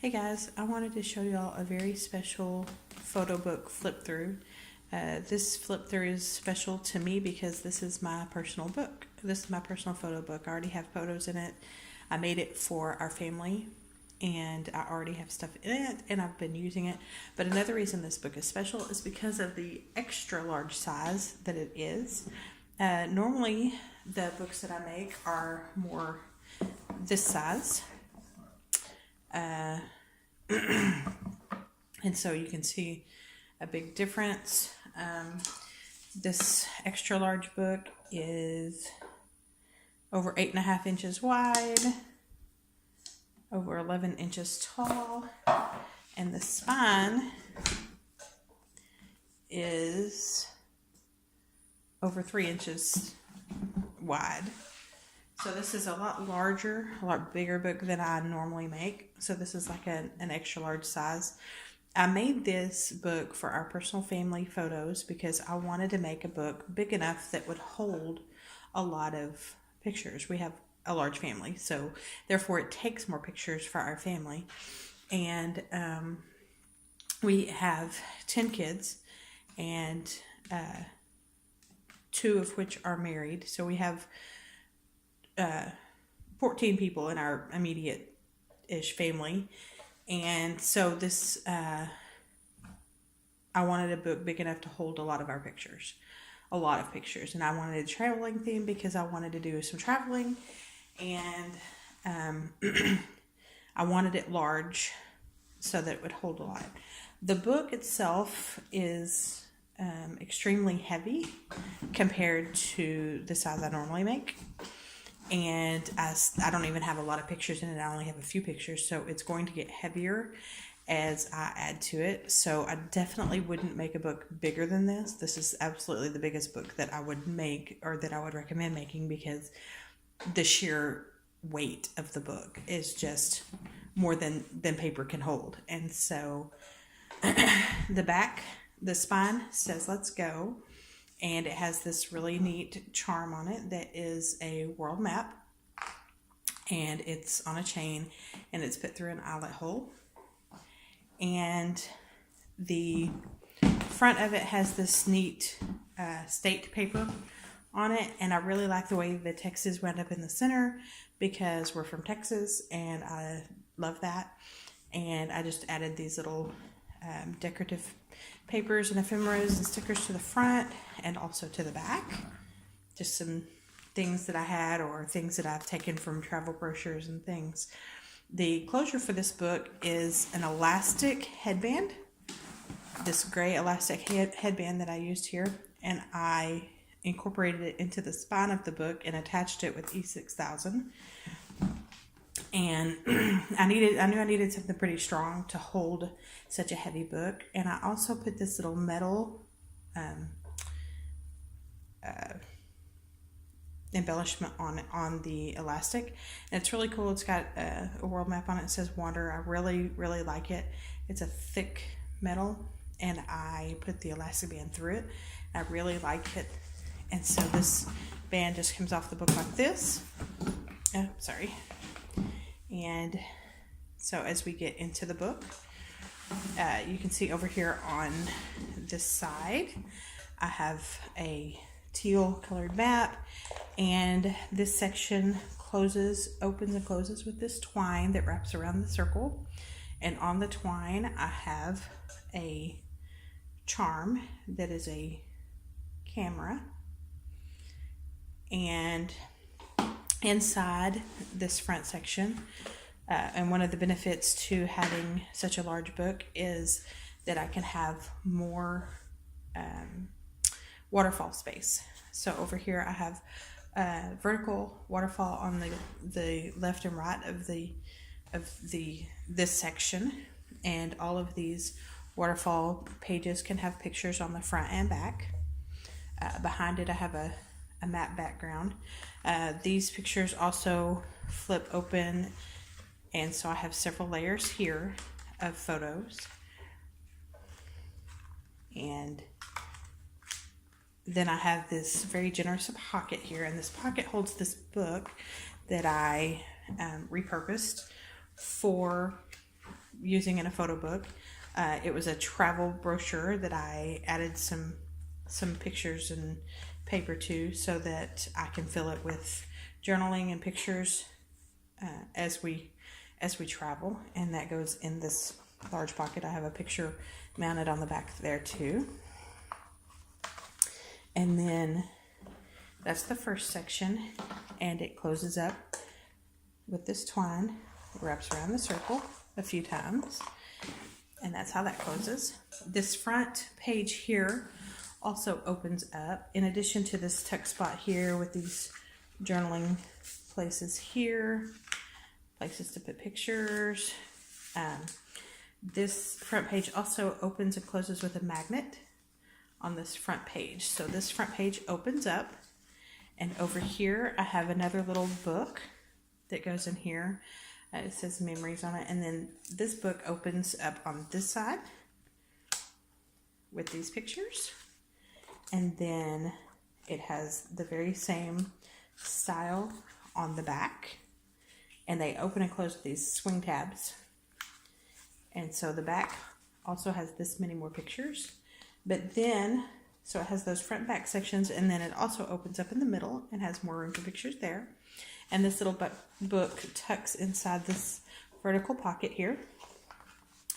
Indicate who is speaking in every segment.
Speaker 1: Hey guys, I wanted to show y'all a very special photo book flip through. This flip through is special to me because this is my personal book. This is my personal photo book. I already have photos in it. I made it for our family and I already have stuff in it and I've been using it. But another reason this book is special is because of the extra large size that it is. Normally the books that I make are more this size. And so you can see a big difference. This extra large book is over 8.5 inches wide, over 11 inches tall, and the spine is over 3 inches wide. So this is a lot larger, a lot bigger book than I normally make. So this is like an extra large size. I made this book for our personal family photos because I wanted to make a book big enough that would hold a lot of pictures. We have a large family, so therefore it takes more pictures for our family. And we have 10 kids and 2 of which are married. So we have 14 people in our immediate-ish family. And so this, I wanted a book big enough to hold a lot of our pictures. A lot of pictures. And I wanted a traveling theme because I wanted to do some traveling. And I wanted it large so that it would hold a lot. The book itself is extremely heavy compared to the size I normally make. And I don't even have a lot of pictures in it. I only have a few pictures, so it's going to get heavier as I add to it. So I definitely wouldn't make a book bigger than this. This is absolutely the biggest book that I would make or that I would recommend making because the sheer weight of the book is just more than paper can hold. And so the back, the spine says "Let's go." And it has this really neat charm on it that is a world map. And it's on a chain and it's put through an eyelet hole. And the front of it has this neat staked paper on it. And I really like the way the Texas wound up in the center because we're from Texas and I love that. And I just added these little decorative papers and ephemeras and stickers to the front and also to the back. Just some things that I had or things that I've taken from travel brochures and things. The closure for this book is an elastic headband. This gray elastic headband that I used here, and I incorporated it into the spine of the book and attached it with E6000. And I knew I needed something pretty strong to hold such a heavy book. And I also put this little metal embellishment on the elastic. And it's really cool. It's got a world map on it. It says water. I really, really like it. It's a thick metal. And I put the elastic band through it. I really like it. And so this band just comes off the book like this. Oh, sorry. And so as we get into the book, you can see over here on this side, I have a teal colored map, and this section opens and closes with this twine that wraps around the circle. And on the twine, I have a charm that is a camera. And inside this front section, and one of the benefits to having such a large book is that I can have more waterfall space. So over here I have vertical waterfall on the left and right of this section, and all of these waterfall pages can have pictures on the front and back. Behind it I have a matte background. These pictures also flip open, and so I have several layers here of photos. And then I have this very generous pocket here, and this pocket holds this book that I repurposed for using in a photo book. It was a travel brochure that I added some pictures and paper to, so that I can fill it with journaling and pictures as we travel. And that goes in this large pocket. I have a picture mounted on the back there too. And then that's the first section, and it closes up with this twine, wraps around the circle a few times, and that's how that closes. This front page here also opens up, in addition to this tuck spot here with these journaling places here, places to put pictures. This front page also opens and closes with a magnet on this front page. So this front page opens up, and over here I have another little book that goes in here. It says memories on it, and then this book opens up on this side with these pictures, and then it has the very same style on the back, and they open and close with these swing tabs. And so the back also has this many more pictures, but then, so it has those front and back sections, and then it also opens up in the middle and has more room for pictures there. And this little book tucks inside this vertical pocket here.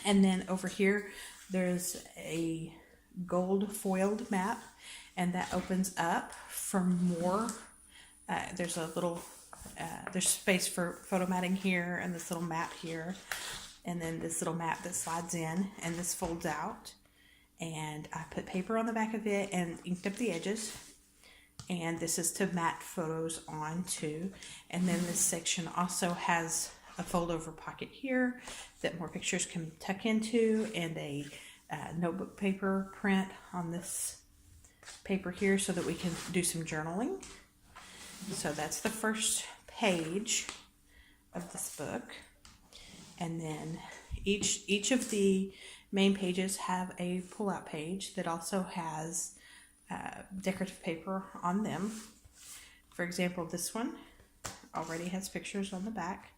Speaker 1: And then over here, there's a gold foiled map, and that opens up for more. There's a little, there's space for photo matting here, and this little map here, and then this little map that slides in, and this folds out. And I put paper on the back of it and inked up the edges. And this is to mat photos on too. And then this section also has a fold over pocket here that more pictures can tuck into, and a notebook paper print on this paper here so that we can do some journaling. So that's the first page of this book. And then each of the main pages have a pull-out page that also has decorative paper on them. For example, this one already has pictures on the back,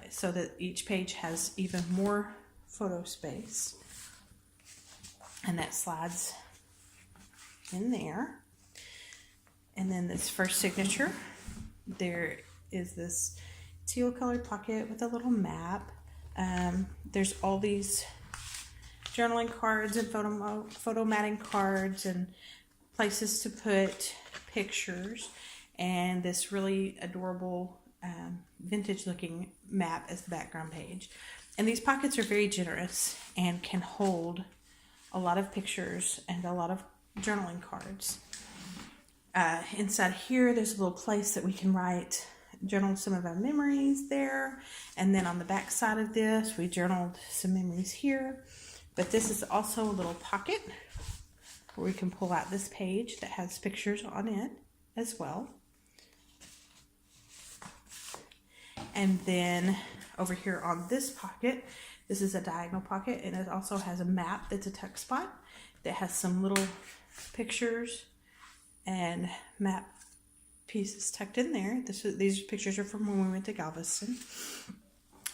Speaker 1: so that each page has even more photo space, and that slides in there. And then this first signature, there is this teal colored pocket with a little map. There's all these journaling cards and photo matting cards and places to put pictures, and this really adorable vintage looking map as the background page. And these pockets are very generous and can hold a lot of pictures and a lot of journaling cards. Inside here, there's a little place that we can journal some of our memories there. And then on the back side of this, we journaled some memories here. But this is also a little pocket where we can pull out this page that has pictures on it as well. And then over here on this pocket, this is a diagonal pocket, and it also has a map that's a tuck spot that has some little pictures and map pieces tucked in there. These pictures are from when we went to Galveston.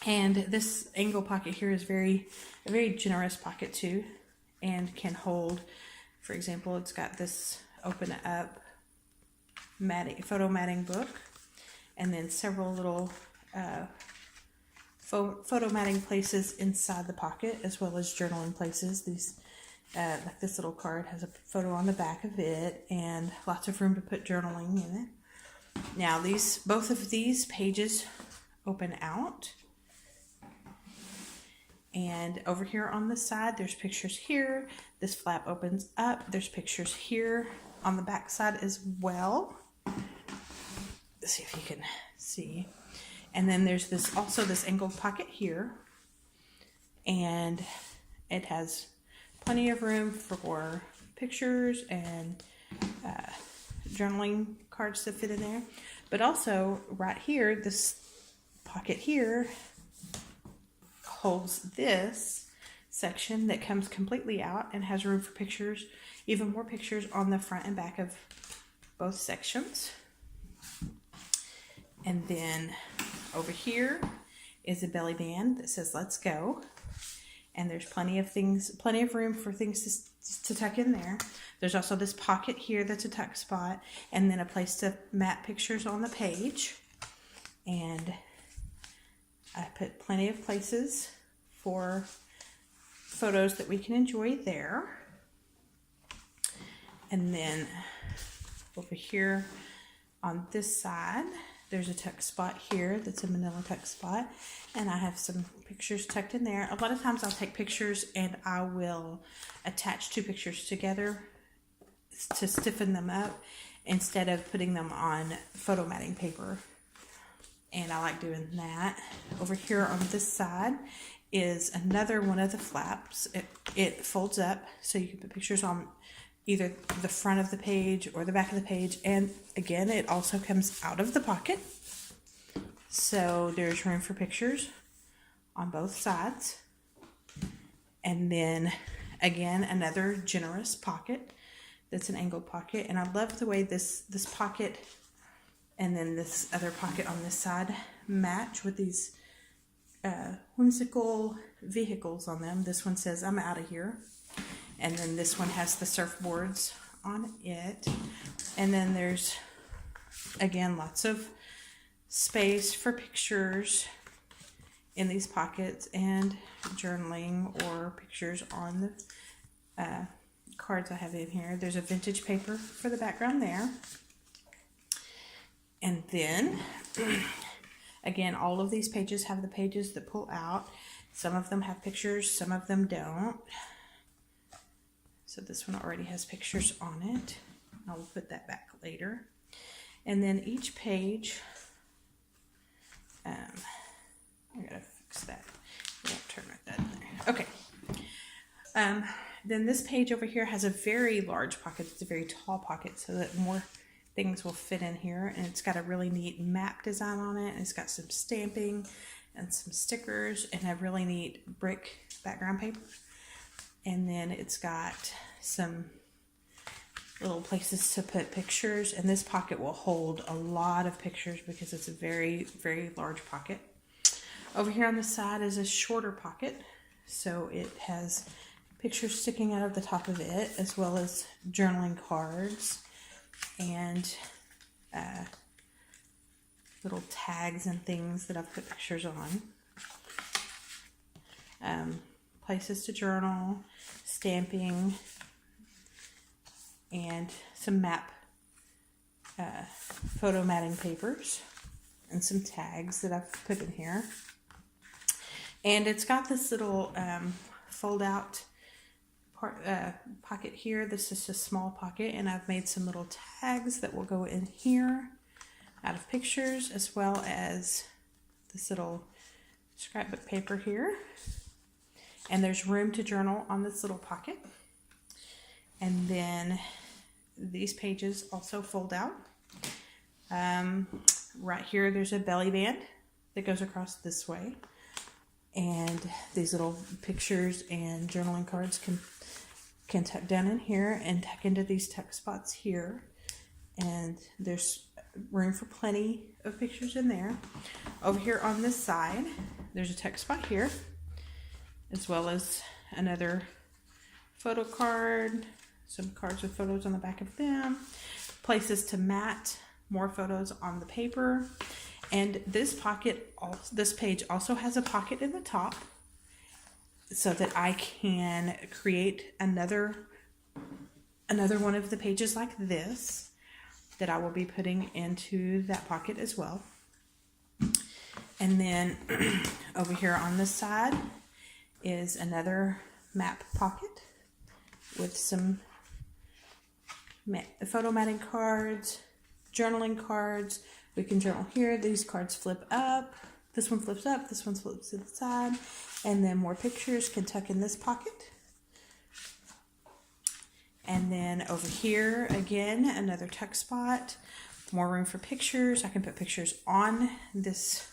Speaker 1: And this angle pocket here is a very generous pocket too, and can hold, for example, it's got this open up photo matting book, and then several little photo matting places inside the pocket, as well as journaling places. These, like this little card has a photo on the back of it, and lots of room to put journaling in it. Now both of these pages open out. And over here on the side, there's pictures here. This flap opens up. There's pictures here on the back side as well. Let's see if you can see. And then there's also this angled pocket here. And it has plenty of room for pictures and journaling cards to fit in there. But also right here, this pocket here holds this section that comes completely out and has room for pictures, even more pictures on the front and back of both sections. And then over here, is a belly band that says "Let's go," and there's plenty of room for things to tuck in there. There's also this pocket here that's a tuck spot, and then a place to map pictures on the page. And I put plenty of places for photos that we can enjoy there. And then over here on this side, there's a tuck spot here that's a manila tuck spot, and I have some pictures tucked in there. A lot of times I'll take pictures and I will attach two pictures together to stiffen them up instead of putting them on photo matting paper. And I like doing that. Over here on this side is another one of the flaps. It folds up so you can put pictures on either the front of the page or the back of the page. And again, it also comes out of the pocket. So there's room for pictures on both sides. And then again, another generous pocket that's an angled pocket. And I love the way this pocket and then this other pocket on this side match with these whimsical vehicles on them. This one says "I'm out of here," and then this one has the surfboards on it. And then there's again lots of space for pictures in these pockets and journaling or pictures on the cards I have in here. There's a vintage paper for the background there. And then, again, all of these pages have the pages that pull out. Some of them have pictures, some of them don't. So this one already has pictures on it. I will put that back later. And then each page, I gotta fix that. It won't turn right that in there. Okay. Then this page over here has a very large pocket. It's a very tall pocket so that more things will fit in here, and it's got a really neat map design on it, and it's got some stamping and some stickers and a really neat brick background paper. And then it's got some little places to put pictures, and this pocket will hold a lot of pictures because it's a very, very large pocket. Over here on the side is a shorter pocket, so it has pictures sticking out of the top of it, as well as journaling cards and little tags and things that I've put pictures on. Places to journal, stamping, and some map photo matting papers, and some tags that I've put in here. And it's got this little fold out pocket here. This is a small pocket, and I've made some little tags that will go in here out of pictures, as well as this little scrapbook paper here. And there's room to journal on this little pocket. And then these pages also fold out. Right here there's a belly band that goes across this way, and these little pictures and journaling cards can tuck down in here and tuck into these tuck spots here. And there's room for plenty of pictures in there. Over here on this side, there's a tuck spot here, as well as another photo card, some cards with photos on the back of them, places to mat more photos on the paper. And this page also has a pocket in the top, so that I can create another one of the pages like this that I will be putting into that pocket as well. And then over here on this side is another map pocket with some photo matting cards, journaling cards. We can journal here. These cards flip up. This one flips up. This one flips to the side. And then more pictures can tuck in this pocket. And then over here, again, another tuck spot. More room for pictures. I can put pictures on this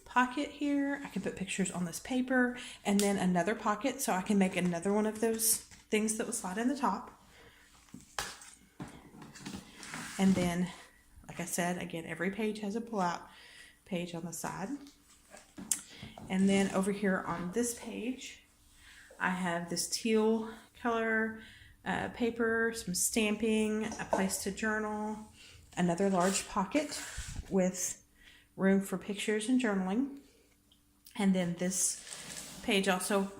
Speaker 1: pocket here. I can put pictures on this paper. And then another pocket, so I can make another one of those things that will slide in the top. And then, like I said, again, every page has a pull-out page on the side. And then over here on this page, I have this teal color paper, some stamping, a place to journal, another large pocket with room for pictures and journaling. And then this page also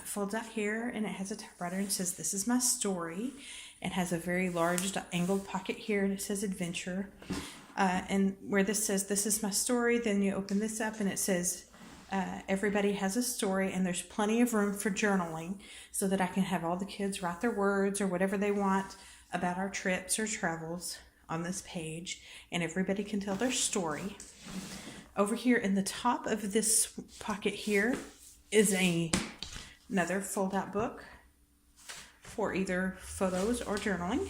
Speaker 1: folds out here, and it has a typewriter and says, "This is my story." It has a very large angled pocket here, and it says adventure. And where this says, "This is my story," then you open this up and it says, "Everybody has a story," and there's plenty of room for journaling so that I can have all the kids write their words or whatever they want about our trips or travels on this page, and everybody can tell their story. Over here in the top of this pocket here is another fold-out book for either photos or journaling.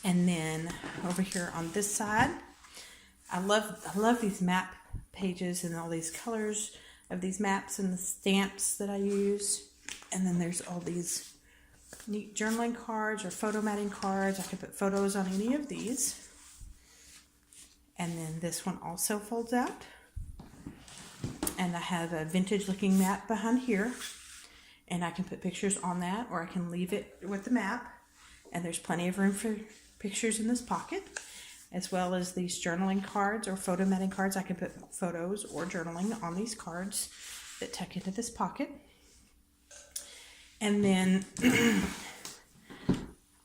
Speaker 1: And then over here on this side, I love these map pages and all these colors of these maps and the stamps that I use. And then there's all these neat journaling cards or photo matting cards. I can put photos on any of these. And then this one also folds out. And I have a vintage looking map behind here. And I can put pictures on that, or I can leave it with the map. And there's plenty of room for pictures in this pocket, as well as these journaling cards or photo matting cards. I can put photos or journaling on these cards that tuck into this pocket. And then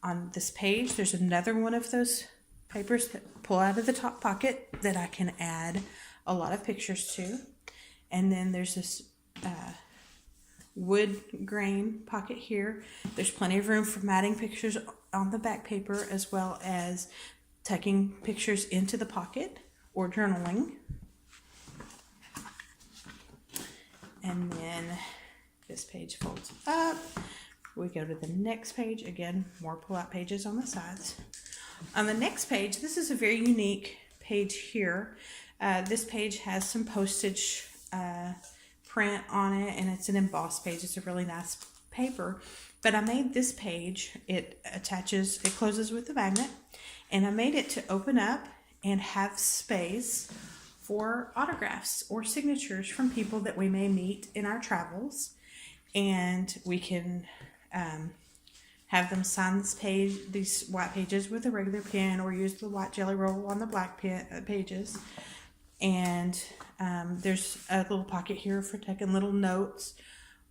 Speaker 1: on this page, there's another one of those papers that pull out of the top pocket that I can add a lot of pictures to. And then there's this wood grain pocket here. There's plenty of room for matting pictures on the back paper, as well as tucking pictures into the pocket or journaling. And then this page folds up. We go to the next page. Again, more pull-out pages on the sides. On the next page, this is a very unique page here. This page has some postage print on it, and it's an embossed page. It's a really nice paper. But I made this page. It closes with a magnet, and I made it to open up and have space for autographs or signatures from people that we may meet in our travels. And we can have them sign this page, these white pages, with a regular pen, or use the white jelly roll on the black pages. And there's a little pocket here for taking little notes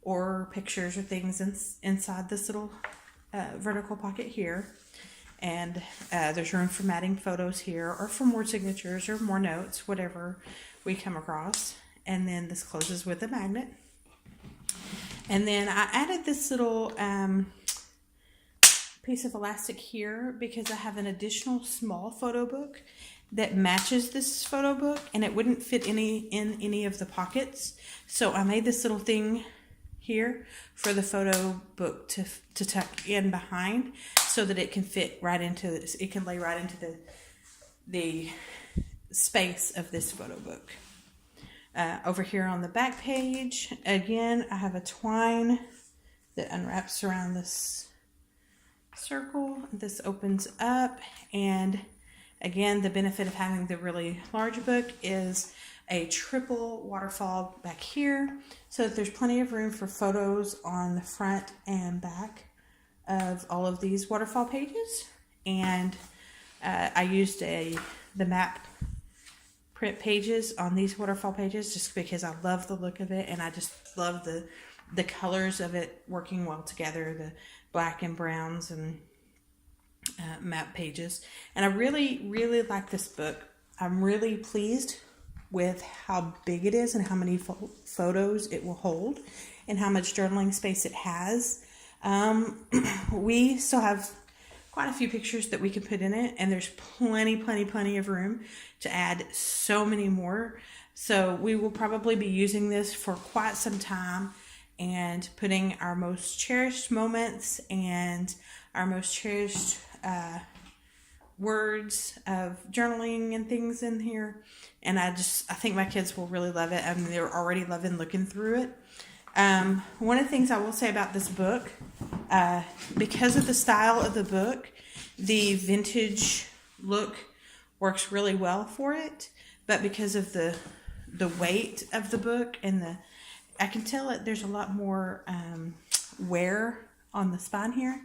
Speaker 1: or pictures or things inside this little vertical pocket here. And there's room for matting photos here, or for more signatures or more notes, whatever we come across. And then this closes with a magnet. And then I added this little piece of elastic here because I have an additional small photo book that matches this photo book, and it wouldn't fit in any of the pockets. So I made this little thing here for the photo book to tuck in behind, so that it can fit right into this. It can lay right into the space of this photo book. Over here on the back page, again, I have a twine that unwraps around this circle. This opens up, and again, the benefit of having the really large book is a triple waterfall back here, so that there's plenty of room for photos on the front and back of all of these waterfall pages. And I used the map print pages on these waterfall pages just because I love the look of it, and I just love the colors of it working well together, the black and browns and map pages. And I really, really like this book. I'm really pleased with how big it is and how many photos it will hold and how much journaling space it has. We still have quite a few pictures that we can put in it, and there's plenty of room to add so many more. So we will probably be using this for quite some time and putting our most cherished moments and our most cherished words of journaling and things in here. And I think my kids will really love it. I mean, they're already loving looking through it. One of the things I will say about this book, because of the style of the book, the vintage look works really well for it. But because of the the weight of the book and I can tell it there's a lot more wear on the spine here,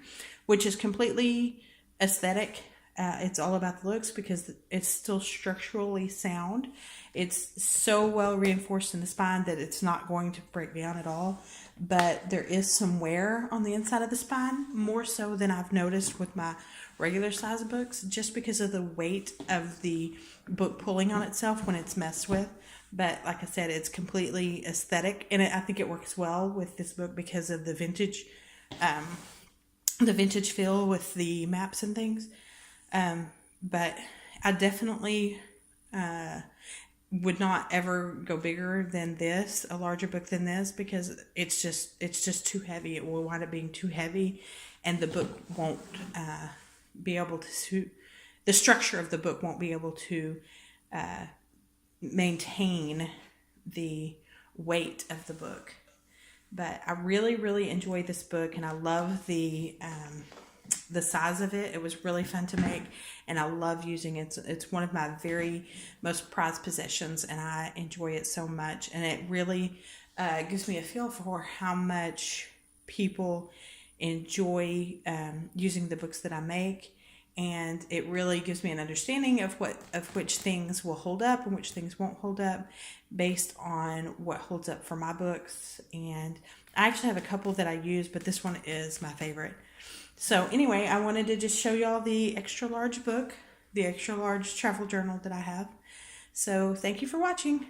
Speaker 1: which is completely aesthetic. It's all about the looks because it's still structurally sound. It's so well reinforced in the spine that it's not going to break down at all. But there is some wear on the inside of the spine, more so than I've noticed with my regular size books, just because of the weight of the book pulling on itself when it's messed with. But like I said, it's completely aesthetic, and I think it works well with this book because of the vintage feel with the maps and things. But I definitely would not ever go bigger than this, a larger book than this, because it's just too heavy. It will wind up being too heavy, and the book won't be able to. The structure of the book won't be able to maintain the weight of the book. But I really, really enjoyed this book, and I love the size of it. It was really fun to make, and I love using it. It's one of my very most prized possessions, and I enjoy it so much. And it really gives me a feel for how much people enjoy using the books that I make. And it really gives me an understanding of which things will hold up and which things won't hold up based on what holds up for my books. And I actually have a couple that I use, but this one is my favorite. So anyway, I wanted to just show y'all the extra large book, the extra large travel journal that I have. So thank you for watching.